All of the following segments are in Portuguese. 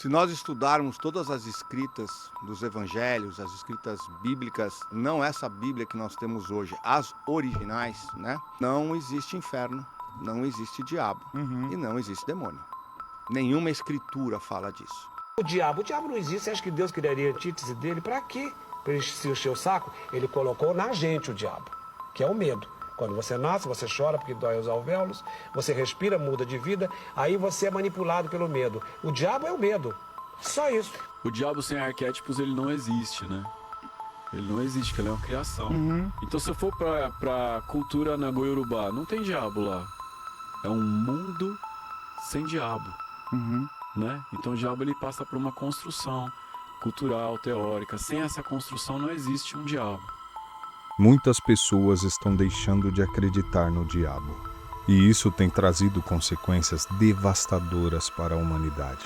Se nós estudarmos todas as escritas dos evangelhos, as escritas bíblicas, não essa Bíblia que nós temos hoje, as originais, né? Não existe inferno, não existe diabo e não existe demônio. Nenhuma escritura fala disso. O diabo não existe. Você acha que Deus criaria a antítese dele? Para quê? Para ele se encher o saco? Ele colocou na gente o diabo, que é o medo. Quando você nasce, você chora porque dói os alvéolos, você respira, muda de vida, aí você é manipulado pelo medo. O diabo é o medo. Só isso. O diabo sem arquétipos, ele não existe, né? Ele não existe, porque ele é uma criação. Então, se eu for pra cultura Nagoiorubá, não tem diabo lá. É um mundo sem diabo, né? Então, o diabo, ele passa por uma construção cultural, teórica. Sem essa construção, não existe um diabo. Muitas pessoas estão deixando de acreditar no diabo. E isso tem trazido consequências devastadoras para a humanidade.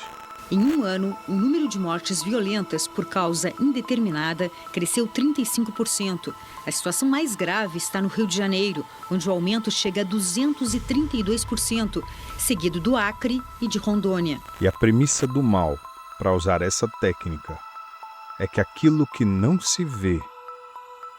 Em um ano, o número de mortes violentas por causa indeterminada cresceu 35%. A situação mais grave está no Rio de Janeiro, onde o aumento chega a 232%, seguido do Acre e de Rondônia. E a premissa do mal, para usar essa técnica, é que aquilo que não se vê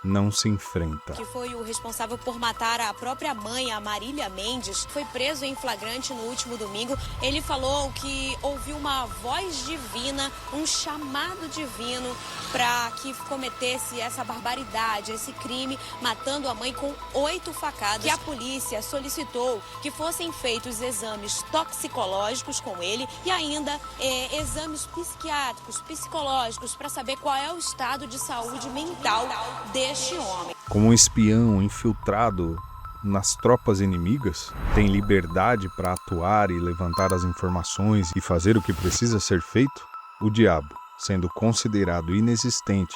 não se enfrenta. Que foi o responsável por matar a própria mãe, a Marília Mendes, foi preso em flagrante no último domingo. Ele falou que ouviu uma voz divina, um chamado divino para que cometesse essa barbaridade, esse crime, matando a mãe com 8 facadas. Que a polícia solicitou que fossem feitos exames toxicológicos com ele e ainda exames psiquiátricos, psicológicos, para saber qual é o estado de saúde mental deste homem. Como um espião infiltrado nas tropas inimigas, tem liberdade para atuar e levantar as informações e fazer o que precisa ser feito? O diabo, sendo considerado inexistente,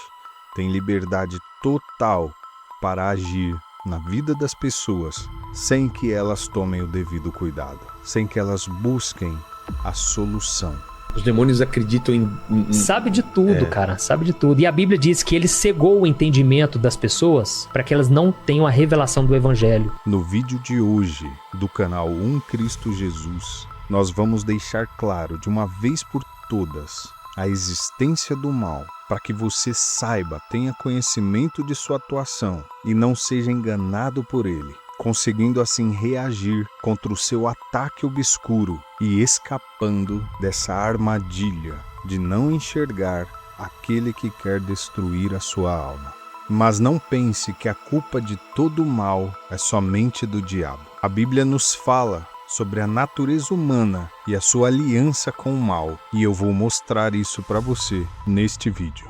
tem liberdade total para agir na vida das pessoas sem que elas tomem o devido cuidado, sem que elas busquem a solução. Os demônios acreditam em... Sabe de tudo, cara. Sabe de tudo. E a Bíblia diz que ele cegou o entendimento das pessoas para que elas não tenham a revelação do Evangelho. No vídeo de hoje, do canal Um Cristo Jesus, nós vamos deixar claro de uma vez por todas a existência do mal, para que você saiba, tenha conhecimento de sua atuação e não seja enganado por ele, conseguindo assim reagir contra o seu ataque obscuro e escapando dessa armadilha de não enxergar aquele que quer destruir a sua alma. Mas não pense que a culpa de todo o mal é somente do diabo. A Bíblia nos fala sobre a natureza humana e a sua aliança com o mal, e eu vou mostrar isso para você neste vídeo.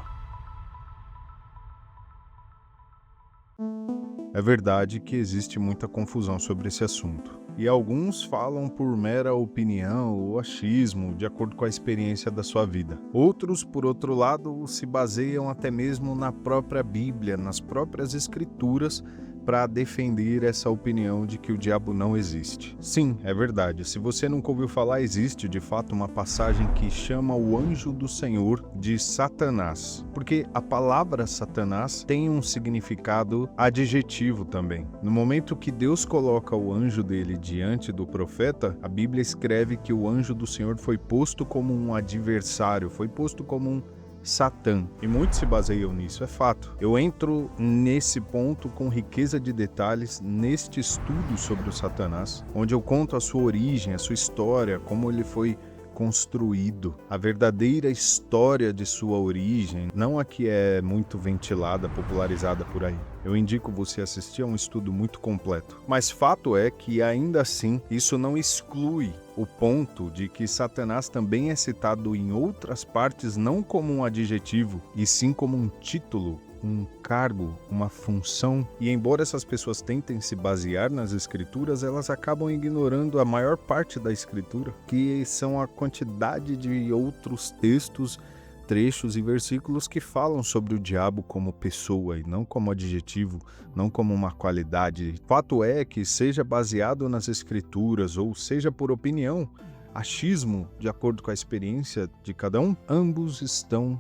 É verdade que existe muita confusão sobre esse assunto, e alguns falam por mera opinião ou achismo, de acordo com a experiência da sua vida. Outros, por outro lado, se baseiam até mesmo na própria Bíblia, nas próprias Escrituras, para defender essa opinião de que o diabo não existe. Sim, é verdade. Se você nunca ouviu falar, existe de fato uma passagem que chama o anjo do Senhor de Satanás, porque a palavra Satanás tem um significado adjetivo também. No momento que Deus coloca o anjo dele diante do profeta, a Bíblia escreve que o anjo do Senhor foi posto como um adversário, foi posto como um Satã, e muitos se baseiam nisso, é fato. Eu entro nesse ponto com riqueza de detalhes neste estudo sobre o Satanás, onde eu conto a sua origem, a sua história, como ele foi construído, a verdadeira história de sua origem, não a que é muito ventilada, popularizada por aí. Eu indico você assistir a um estudo muito completo. Mas fato é que, ainda assim, isso não exclui o ponto de que Satanás também é citado em outras partes não como um adjetivo, e sim como um título, um cargo, uma função. E embora essas pessoas tentem se basear nas escrituras, elas acabam ignorando a maior parte da escritura, que são a quantidade de outros textos, trechos e versículos que falam sobre o diabo como pessoa e não como adjetivo, não como uma qualidade. Fato é que, seja baseado nas escrituras ou seja por opinião, achismo, de acordo com a experiência de cada um, ambos estão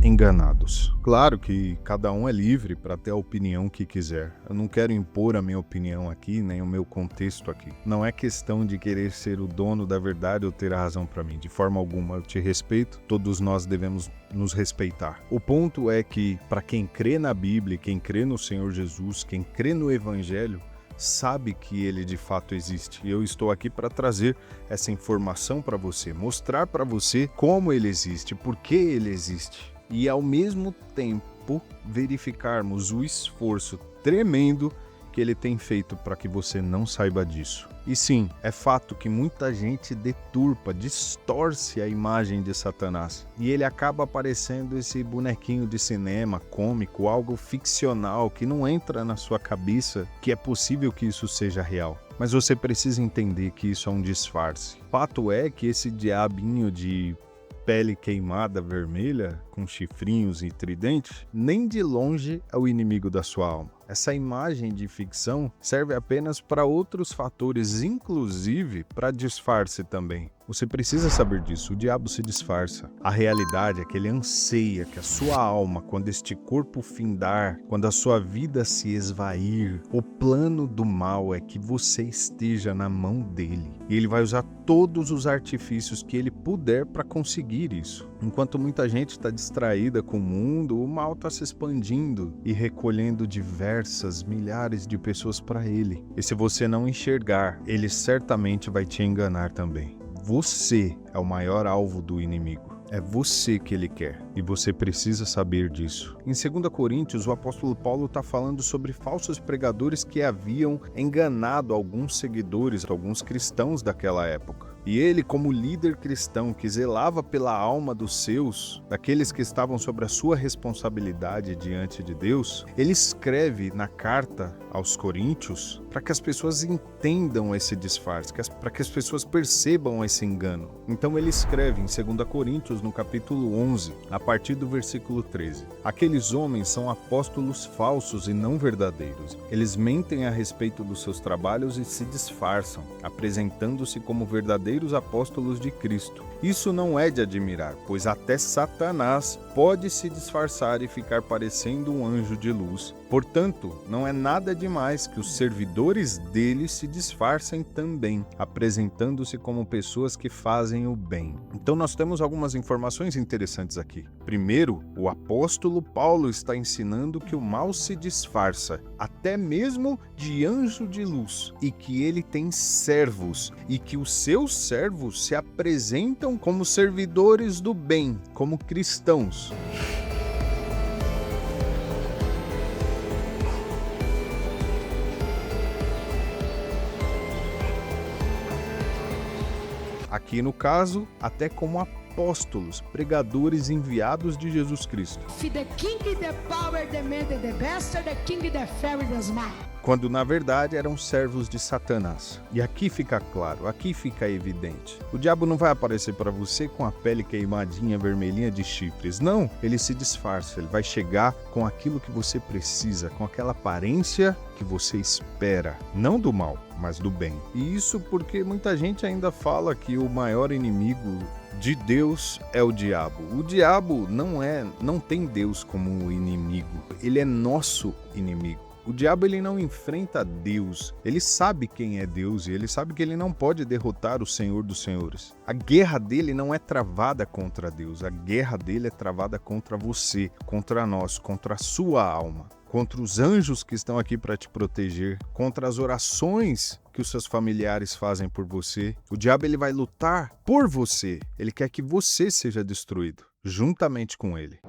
enganados. Claro que cada um é livre para ter a opinião que quiser. Eu não quero impor a minha opinião aqui, nem o meu contexto aqui. Não é questão de querer ser o dono da verdade ou ter a razão para mim. De forma alguma, eu te respeito, todos nós devemos nos respeitar. O ponto é que, para quem crê na Bíblia, quem crê no Senhor Jesus, quem crê no Evangelho, sabe que ele de fato existe. E eu estou aqui para trazer essa informação para você, mostrar para você como ele existe, por que ele existe. E ao mesmo tempo verificarmos o esforço tremendo que ele tem feito para que você não saiba disso. E sim, é fato que muita gente deturpa, distorce a imagem de Satanás. E ele acaba parecendo esse bonequinho de cinema, cômico, algo ficcional que não entra na sua cabeça que é possível que isso seja real. Mas você precisa entender que isso é um disfarce. Fato é que esse diabinho de pele queimada vermelha, com chifrinhos e tridente, nem de longe é o inimigo da sua alma. Essa imagem de ficção serve apenas para outros fatores, inclusive para disfarce também. Você precisa saber disso, o diabo se disfarça. A realidade é que ele anseia que a sua alma, quando este corpo findar, quando a sua vida se esvair, o plano do mal é que você esteja na mão dele. E ele vai usar todos os artifícios que ele puder para conseguir isso. Enquanto muita gente está distraída com o mundo, o mal está se expandindo e recolhendo diversas milhares de pessoas para ele. E se você não enxergar, ele certamente vai te enganar também. Você é o maior alvo do inimigo. É você que ele quer. E você precisa saber disso. Em 2 Coríntios, o apóstolo Paulo está falando sobre falsos pregadores que haviam enganado alguns seguidores, alguns cristãos daquela época. E ele, como líder cristão que zelava pela alma dos seus, daqueles que estavam sob a sua responsabilidade diante de Deus, ele escreve na carta aos Coríntios para que as pessoas entendam esse disfarce, para que as pessoas percebam esse engano. Então ele escreve em 2 Coríntios, no capítulo 11, a partir do versículo 13. Aqueles homens são apóstolos falsos e não verdadeiros. Eles mentem a respeito dos seus trabalhos e se disfarçam, apresentando-se como verdadeiros apóstolos de Cristo. Isso não é de admirar, pois até Satanás pode se disfarçar e ficar parecendo um anjo de luz. Portanto, não é nada demais que os servidores dele se disfarcem também, apresentando-se como pessoas que fazem o bem. Então nós temos algumas informações interessantes aqui. Primeiro, o apóstolo Paulo está ensinando que o mal se disfarça, até mesmo de anjo de luz, e que ele tem servos, e que os seus servos se apresentam como servidores do bem, como cristãos. Aqui no caso, até como apóstolos, pregadores enviados de Jesus Cristo. Quando na verdade eram servos de Satanás. E aqui fica claro, aqui fica evidente. O diabo não vai aparecer para você com a pele queimadinha, vermelhinha de chifres. Não, ele se disfarça, ele vai chegar com aquilo que você precisa, com aquela aparência que você espera, não do mal, mas do bem. E isso porque muita gente ainda fala que o maior inimigo de Deus é o diabo. O diabo não tem Deus como inimigo, ele é nosso inimigo. O diabo ele não enfrenta Deus, ele sabe quem é Deus e ele sabe que ele não pode derrotar o Senhor dos Senhores. A guerra dele não é travada contra Deus, a guerra dele é travada contra você, contra nós, contra a sua alma, contra os anjos que estão aqui para te proteger, contra as orações que os seus familiares fazem por você. O diabo ele vai lutar por você, ele quer que você seja destruído, juntamente com ele.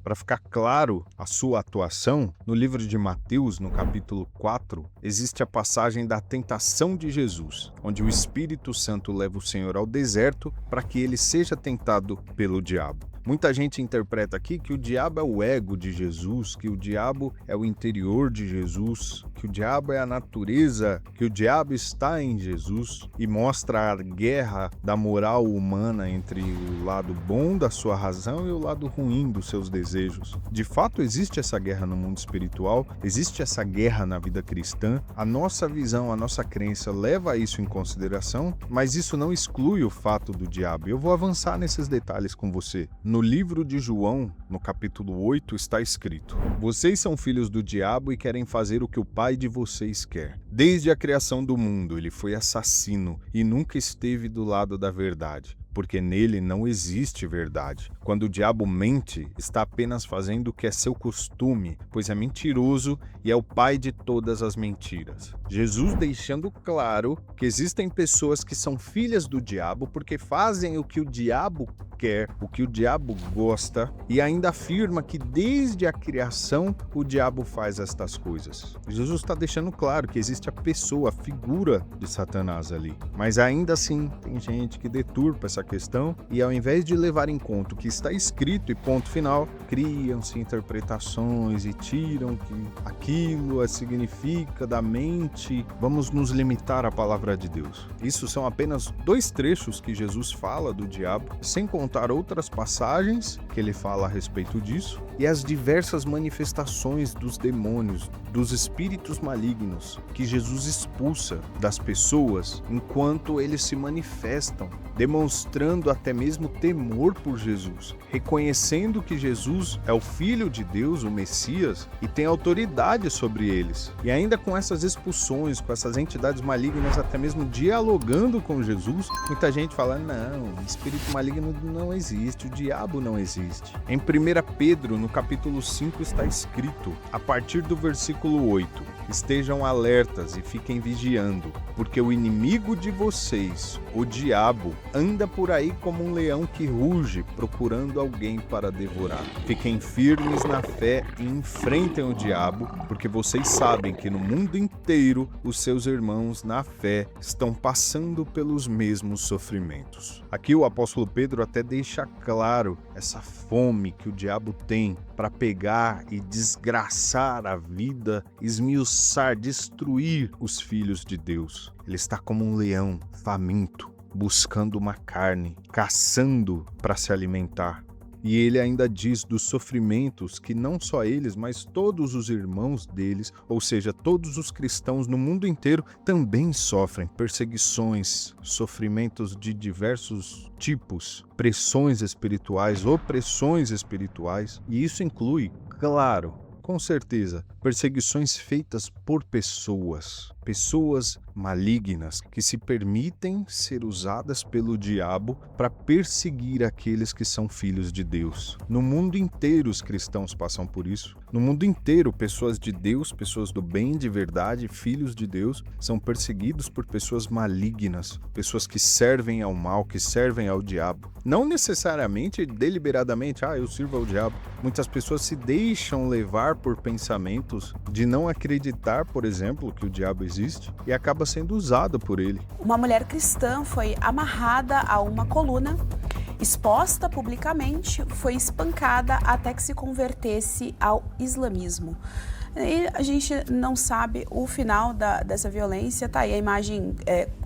Para ficar claro a sua atuação, no livro de Mateus, no capítulo 4, existe a passagem da tentação de Jesus, onde o Espírito Santo leva o Senhor ao deserto para que ele seja tentado pelo diabo. Muita gente interpreta aqui que o diabo é o ego de Jesus, que o diabo é o interior de Jesus, que o diabo é a natureza, que o diabo está em Jesus e mostra a guerra da moral humana entre o lado bom da sua razão e o lado ruim dos seus desejos. De fato, existe essa guerra no mundo espiritual, existe essa guerra na vida cristã. A nossa visão, a nossa crença leva isso em consideração, mas isso não exclui o fato do diabo. Eu vou avançar nesses detalhes com você. No livro de João, no capítulo 8, está escrito: vocês são filhos do diabo e querem fazer o que o pai de vocês quer. Desde a criação do mundo, ele foi assassino e nunca esteve do lado da verdade, porque nele não existe verdade. Quando o diabo mente, está apenas fazendo o que é seu costume, pois é mentiroso e é o pai de todas as mentiras. Jesus deixando claro que existem pessoas que são filhas do diabo porque fazem o que o diabo quer, o que o diabo gosta, e ainda afirma que desde a criação o diabo faz estas coisas. Jesus está deixando claro que existe a pessoa, a figura de Satanás ali. Mas ainda assim, tem gente que deturpa essa questão e ao invés de levar em conta o que está escrito e ponto final, criam-se interpretações e tiram que aquilo significa da mente. Vamos nos limitar à palavra de Deus. Isso são apenas 2 trechos que Jesus fala do diabo, sem contar outras passagens que ele fala a respeito disso e as diversas manifestações dos demônios, dos espíritos malignos que Jesus expulsa das pessoas enquanto eles se manifestam, demonstrando até mesmo temor por Jesus, reconhecendo que Jesus é o Filho de Deus, o Messias, e tem autoridade sobre eles. E ainda com essas expulsões, com essas entidades malignas, até mesmo dialogando com Jesus, muita gente fala: não, espírito maligno não existe, o diabo não existe. Em 1 Pedro, no capítulo 5, está escrito, a partir do versículo 8, estejam alertas e fiquem vigiando, porque o inimigo de vocês, o diabo, anda por aí como um leão que ruge, procurando alguém para devorar. Fiquem firmes na fé e enfrentem o diabo, porque vocês sabem que no mundo inteiro os seus irmãos na fé estão passando pelos mesmos sofrimentos. Aqui o apóstolo Pedro até deixa claro essa fome que o diabo tem para pegar e desgraçar a vida, esmiuçar, destruir os filhos de Deus. Ele está como um leão faminto, buscando uma carne, caçando para se alimentar. E ele ainda diz dos sofrimentos que não só eles, mas todos os irmãos deles, ou seja, todos os cristãos no mundo inteiro, também sofrem perseguições, sofrimentos de diversos tipos, pressões espirituais, opressões espirituais. E isso inclui, claro, com certeza, perseguições feitas por pessoas malignas que se permitem ser usadas pelo diabo para perseguir aqueles que são filhos de Deus. No mundo inteiro os cristãos passam por isso. No mundo inteiro, pessoas de Deus, pessoas do bem, de verdade, filhos de Deus, são perseguidos por pessoas malignas, pessoas que servem ao mal, que servem ao diabo. Não necessariamente, deliberadamente, eu sirvo ao diabo. Muitas pessoas se deixam levar por pensamentos de não acreditar, por exemplo, que o diabo existe e acaba sendo usado por ele. Uma mulher cristã foi amarrada a uma coluna, exposta publicamente, foi espancada até que se convertesse ao islamismo. E a gente não sabe o final dessa violência, tá aí a imagem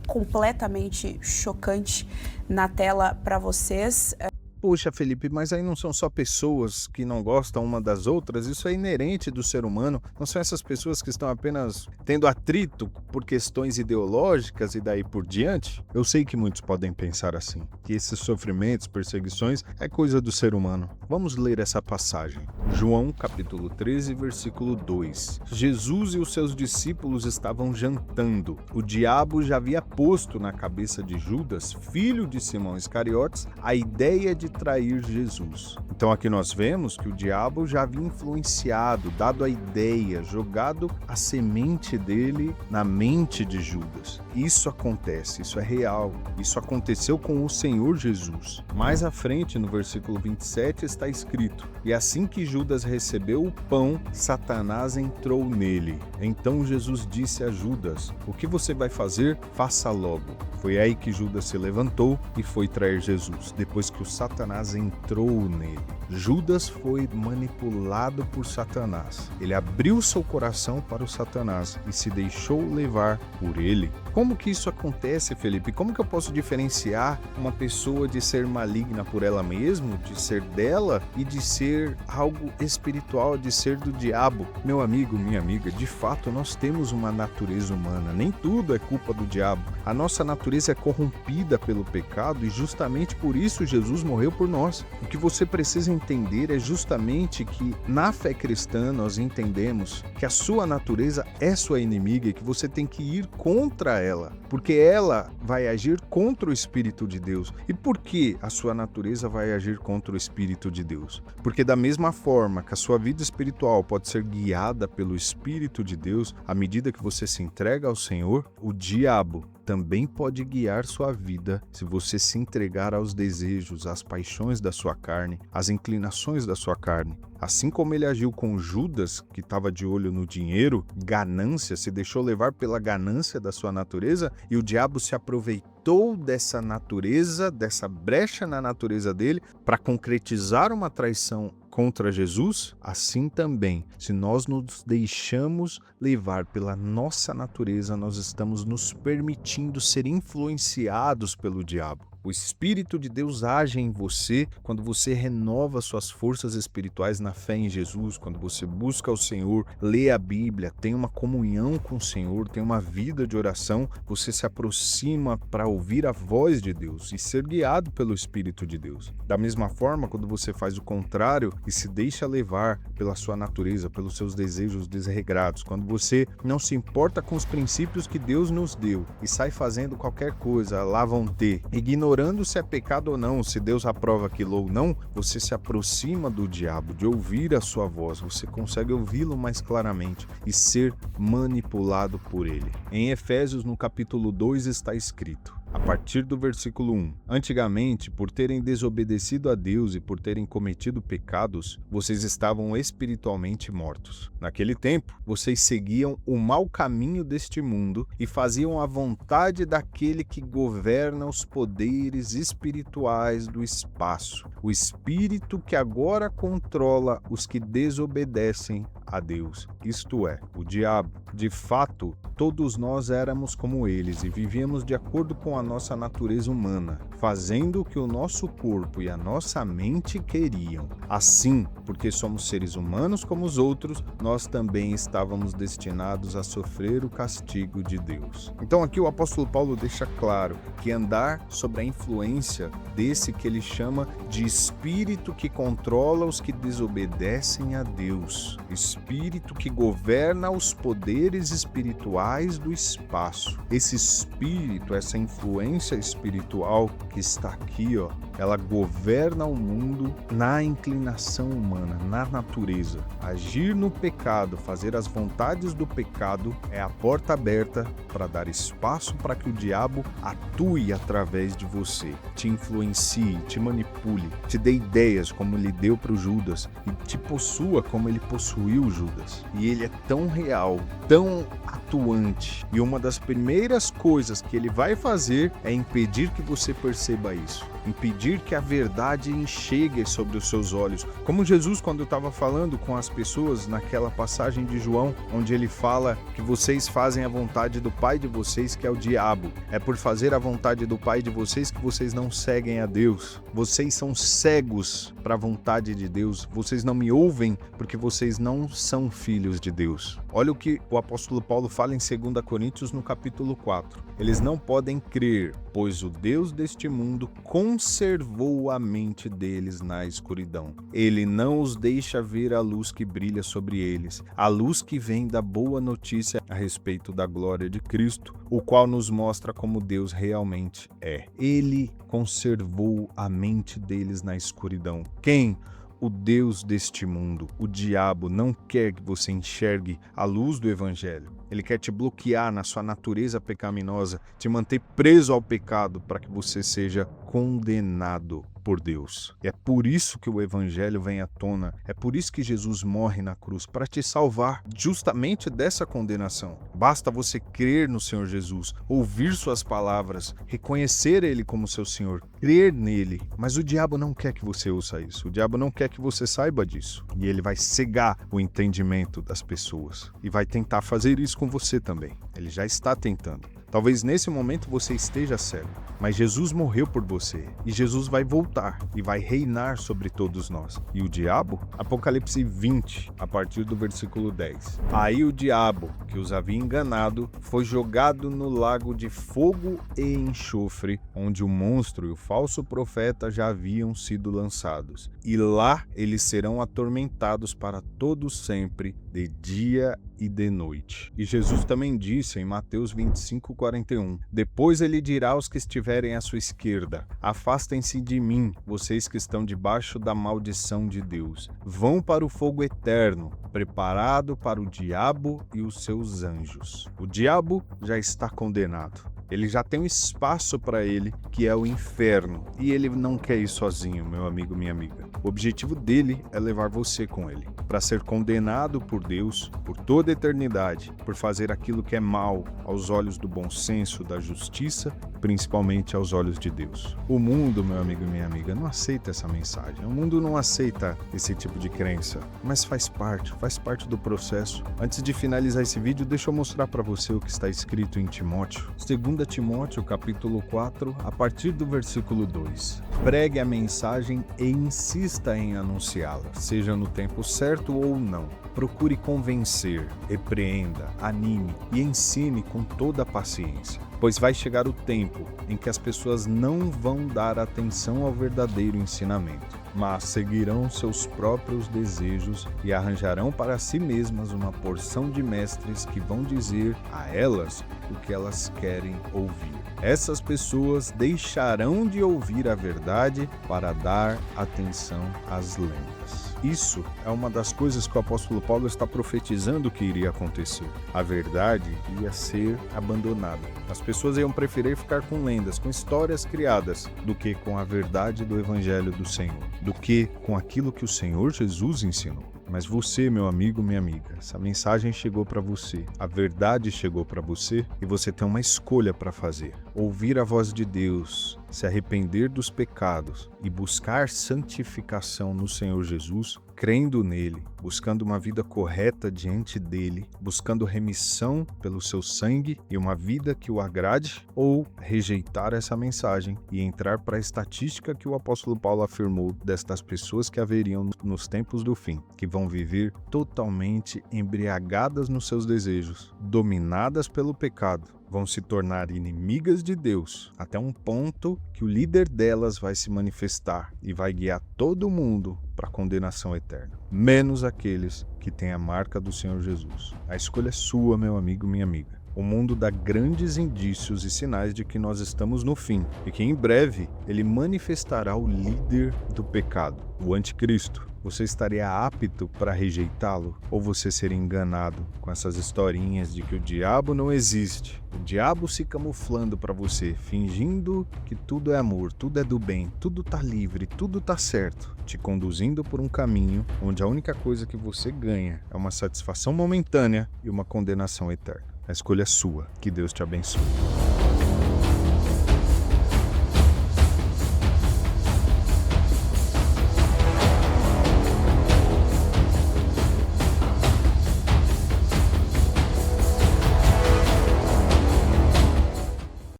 completamente chocante na tela para vocês. Poxa, Felipe, mas aí não são só pessoas que não gostam uma das outras, isso é inerente do ser humano, não são essas pessoas que estão apenas tendo atrito por questões ideológicas e daí por diante? Eu sei que muitos podem pensar assim, que esses sofrimentos, perseguições, é coisa do ser humano. Vamos ler essa passagem. João, capítulo 13, versículo 2. Jesus e os seus discípulos estavam jantando. O diabo já havia posto na cabeça de Judas, filho de Simão Iscariotes, a ideia de trair Jesus. Então aqui nós vemos que o diabo já havia influenciado, dado a ideia, jogado a semente dele na mente de Judas. Isso acontece, isso é real. Isso aconteceu com o Senhor Jesus. Mais à frente, no versículo 27, está escrito: e assim que Judas recebeu o pão, Satanás entrou nele. Então Jesus disse a Judas: o que você vai fazer? Faça logo. Foi aí que Judas se levantou e foi trair Jesus, depois que o Satanás Satanás entrou nele. Judas foi manipulado por Satanás. Ele abriu seu coração para o Satanás e se deixou levar por ele. Como que isso acontece, Felipe? Como que eu posso diferenciar uma pessoa de ser maligna por ela mesma, de ser dela e de ser algo espiritual, de ser do diabo? Meu amigo, minha amiga, de fato nós temos uma natureza humana. Nem tudo é culpa do diabo. A nossa natureza é corrompida pelo pecado e justamente por isso Jesus morreu por nós. O que você precisa entender é justamente que na fé cristã nós entendemos que a sua natureza é sua inimiga e que você tem que ir contra ela, porque ela vai agir contra o Espírito de Deus. E por que a sua natureza vai agir contra o Espírito de Deus? Porque da mesma forma que a sua vida espiritual pode ser guiada pelo Espírito de Deus, à medida que você se entrega ao Senhor, o diabo também pode guiar sua vida se você se entregar aos desejos, às paixões da sua carne, às inclinações da sua carne. Assim como ele agiu com Judas, que estava de olho no dinheiro, ganância, se deixou levar pela ganância da sua natureza, e o diabo se aproveitou dessa natureza, dessa brecha na natureza dele, para concretizar uma traição contra Jesus, assim também, se nós nos deixamos levar pela nossa natureza, nós estamos nos permitindo ser influenciados pelo diabo. O Espírito de Deus age em você quando você renova suas forças espirituais na fé em Jesus, quando você busca o Senhor, lê a Bíblia, tem uma comunhão com o Senhor, tem uma vida de oração, você se aproxima para ouvir a voz de Deus e ser guiado pelo Espírito de Deus. Da mesma forma, quando você faz o contrário e se deixa levar pela sua natureza, pelos seus desejos desregrados, quando você não se importa com os princípios que Deus nos deu e sai fazendo qualquer coisa, lá vão ter, ignorando se é pecado ou não, se Deus aprova aquilo ou não, você se aproxima do diabo, de ouvir a sua voz, você consegue ouvi-lo mais claramente e ser manipulado por ele. Em Efésios, no capítulo 2, está escrito: a partir do versículo 1. Antigamente, por terem desobedecido a Deus e por terem cometido pecados, vocês estavam espiritualmente mortos. Naquele tempo, vocês seguiam o mau caminho deste mundo e faziam a vontade daquele que governa os poderes espirituais do espaço, o espírito que agora controla os que desobedecem a Deus, isto é, o diabo. De fato, todos nós éramos como eles e vivíamos de acordo com a nossa natureza humana, fazendo o que o nosso corpo e a nossa mente queriam. Assim, porque somos seres humanos como os outros, nós também estávamos destinados a sofrer o castigo de Deus. Então aqui o apóstolo Paulo deixa claro que andar sob a influência desse que ele chama de espírito que controla os que desobedecem a Deus, espírito que governa os poderes espirituais do espaço. Esse espírito, essa influência espiritual que está aqui, ela governa o mundo na inclinação humana, na natureza. Agir no pecado, fazer as vontades do pecado é a porta aberta para dar espaço para que o diabo atue através de você, te influencie, te manipule, te dê ideias como ele deu para o Judas e te possua como ele possuiu Judas. E ele é tão real, tão atuante, e uma das primeiras coisas que ele vai fazer é impedir que você perceba isso, impedir que a verdade enxergue sobre os seus olhos. Como Jesus, quando estava falando com as pessoas naquela passagem de João, onde ele fala que vocês fazem a vontade do pai de vocês, que é o diabo. É por fazer a vontade do pai de vocês que vocês não seguem a Deus. Vocês são cegos para a vontade de Deus. Vocês não me ouvem porque vocês não são filhos de Deus. Olha o que o apóstolo Paulo fala em 2 Coríntios, no capítulo 4. Eles não podem crer, pois o Deus deste mundo conservou a mente deles na escuridão. Ele não os deixa ver a luz que brilha sobre eles, a luz que vem da boa notícia a respeito da glória de Cristo, o qual nos mostra como Deus realmente é. Ele conservou a mente deles na escuridão. Quem? O Deus deste mundo, o diabo, não quer que você enxergue a luz do Evangelho. Ele quer te bloquear na sua natureza pecaminosa, te manter preso ao pecado para que você seja condenado. por Deus. E é por isso que o evangelho vem à tona, é por isso que Jesus morre na cruz, para te salvar justamente dessa condenação. Basta você crer no Senhor Jesus, ouvir suas palavras, reconhecer Ele como seu Senhor, crer nele. Mas o diabo não quer que você ouça isso, o diabo não quer que você saiba disso. E ele vai cegar o entendimento das pessoas e vai tentar fazer isso com você também. Ele já está tentando. Talvez nesse momento você esteja cego, mas Jesus morreu por você e Jesus vai voltar e vai reinar sobre todos nós. E o diabo? Apocalipse 20, a partir do versículo 10. Aí o diabo, que os havia enganado, foi jogado no lago de fogo e enxofre, onde o monstro e o falso profeta já haviam sido lançados. E lá eles serão atormentados para todo sempre, de dia e de noite. E Jesus também disse em Mateus 25:41, depois ele dirá aos que estiverem à sua esquerda, afastem-se de mim, vocês que estão debaixo da maldição de Deus. Vão para o fogo eterno, preparado para o diabo e os seus anjos. O diabo já está condenado. Ele já tem um espaço para ele, que é o inferno. E ele não quer ir sozinho, meu amigo, minha amiga. O objetivo dele é levar você com ele, para ser condenado por Deus por toda a eternidade, por fazer aquilo que é mal aos olhos do bom senso, da justiça, principalmente aos olhos de Deus. O mundo, meu amigo e minha amiga, não aceita essa mensagem. O mundo não aceita esse tipo de crença, mas faz parte do processo. Antes de finalizar esse vídeo, deixa eu mostrar para você o que está escrito em Timóteo. 2 Timóteo, capítulo 4, a partir do versículo 2. Pregue a mensagem e insista em anunciá-la, seja no tempo certo ou não. Procure convencer, repreenda, anime e ensine com toda a paciência, pois vai chegar o tempo em que as pessoas não vão dar atenção ao verdadeiro ensinamento, mas seguirão seus próprios desejos e arranjarão para si mesmas uma porção de mestres que vão dizer a elas o que elas querem ouvir. Essas pessoas deixarão de ouvir a verdade para dar atenção às lendas. Isso é uma das coisas que o apóstolo Paulo está profetizando que iria acontecer. A verdade ia ser abandonada. As pessoas iam preferir ficar com lendas, com histórias criadas, do que com a verdade do evangelho do Senhor, do que com aquilo que o Senhor Jesus ensinou. Mas você, meu amigo, minha amiga, essa mensagem chegou para você, a verdade chegou para você e você tem uma escolha para fazer. Ouvir a voz de Deus, se arrepender dos pecados e buscar santificação no Senhor Jesus, crendo nele, buscando uma vida correta diante dele, buscando remissão pelo seu sangue e uma vida que o agrade, ou rejeitar essa mensagem e entrar para a estatística que o apóstolo Paulo afirmou destas pessoas que haveriam nos tempos do fim, que vão viver totalmente embriagadas nos seus desejos, dominadas pelo pecado, vão se tornar inimigas de Deus, até um ponto que o líder delas vai se manifestar e vai guiar todo mundo para a condenação eterna, menos aqueles que têm a marca do Senhor Jesus. A escolha é sua, meu amigo, minha amiga. O mundo dá grandes indícios e sinais de que nós estamos no fim e que em breve ele manifestará o líder do pecado, o anticristo. Você estaria apto para rejeitá-lo ou você seria enganado com essas historinhas de que o diabo não existe? O diabo se camuflando para você, fingindo que tudo é amor, tudo é do bem, tudo tá livre, tudo tá certo, te conduzindo por um caminho onde a única coisa que você ganha é uma satisfação momentânea e uma condenação eterna. A escolha é sua. Que Deus te abençoe.